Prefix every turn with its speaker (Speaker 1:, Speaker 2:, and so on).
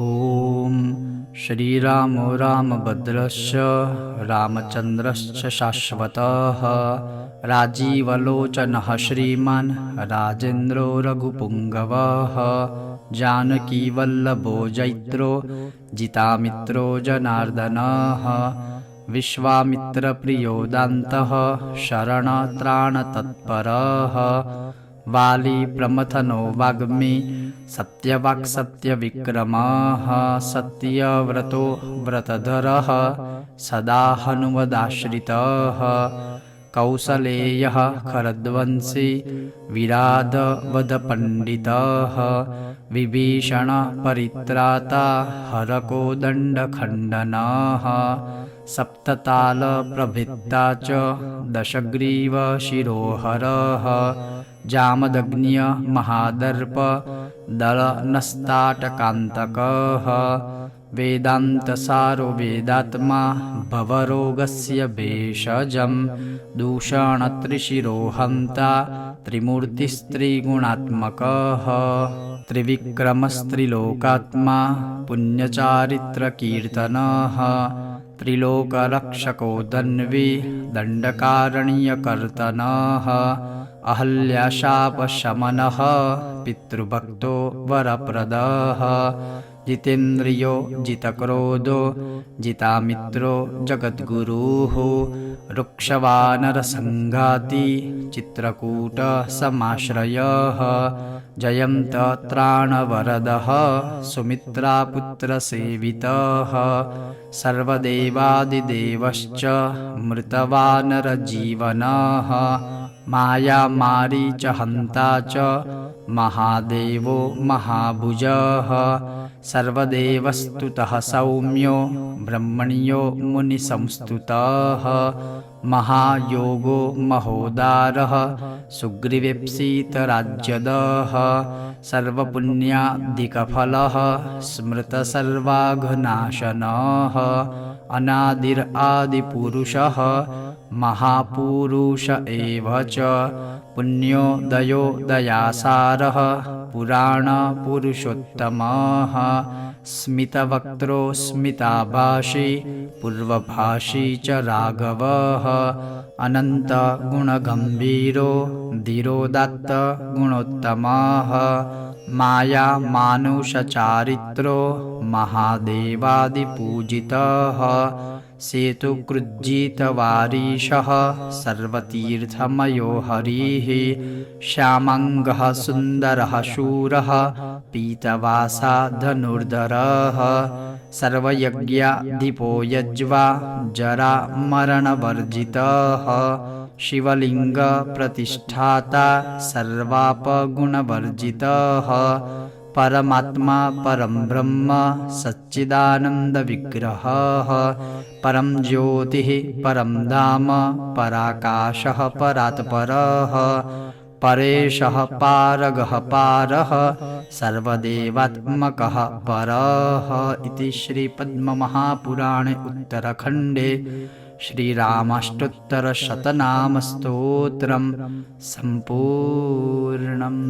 Speaker 1: ॐ श्रीरामो रामभद्रश्च रामचन्द्रश्च शाश्वतः राजीवलोचनः श्रीमान् राजेन्द्रो रघुपुङ्गवः जानकीवल्लभो जैत्रो जितामित्रो जनार्दनः विश्वामित्रप्रियो दान्तः शरणत्राणतत्परः वाली प्रमथनो वाग्मी सत्यवाक्सत्यविक्रमः सत्यव्रतो व्रतधरः सदा हनुमदाश्रितः कौसलेयः खरद्वंशी विराधवधपण्डितः विभीषणपरित्राता हरकोदण्डखण्डनः सप्ततालप्रभृता च दशग्रीवशिरोहरः जामदग्न्य महादर्प दलनस्ताटकान्तकः वेदान्तसारो वेदात्मा भवरोगस्य भेषजं दूषणत्रिशिरोहन्ता त्रिमूर्तिस्त्रिगुणात्मकः त्रिविक्रमस्त्रिलोकात्मा पुण्यचारित्रकीर्तनः त्रिलोकरक्षको धन्वी दण्डकारण्यकर्तनः अहल्याशापशमनः पितृभक्तो वरप्रदः जितेन्द्रियो जितक्रोधो जितामित्रो जगद्गुरुः रुक्षवानरसङ्घाती चित्रकूटसमाश्रयः जयन्तत्राणवरदः सुमित्रापुत्रसेवितः सर्वदेवादिदेवश्च मृतवानरजीवनः मायामारीचहन्ता च महादेवो महाभुजः सर्वदेवस्तुतः सौम्यो ब्रह्मण्यो मुनिसंस्तुतः महायोगो महोदारः सुग्रीवेप्सितराज्यदः सर्वपुण्याधिकफलः स्मृतसर्वाघनाशनः अनादिरादिपुरुषः महापुरुष एव च पुण्योदयो दयासारः पुराणपुरुषोत्तमः स्मितवक्त्रो स्मिताभाषी पूर्वभाषी च राघवः अनन्तगुणगम्भीरो धीरोदात्त गुणोत्तमः मायामानुषचारित्रो महादेवादिपूजितः सेतुकृज्जितवारीशः सर्वतीर्थमयो हरिः श्यामाङ्गः सुन्दरः शूरः पीतवासा धनुर्धरः सर्वयज्ञाधिपो यज्वा जरामरणवर्जितः शिवलिङ्गप्रतिष्ठाता सर्वापगुणवर्जितः परमात्मा परं ब्रह्म सच्चिदानन्दविग्रहः परं ज्योतिः परं धाम पराकाशः परात्परः परेशः पारगः पारः सर्वदेवात्मकः परः इति श्रीपद्ममहापुराणे उत्तरखण्डे श्रीरामाष्टोत्तरशतनामस्तोत्रं सम्पूर्णम्।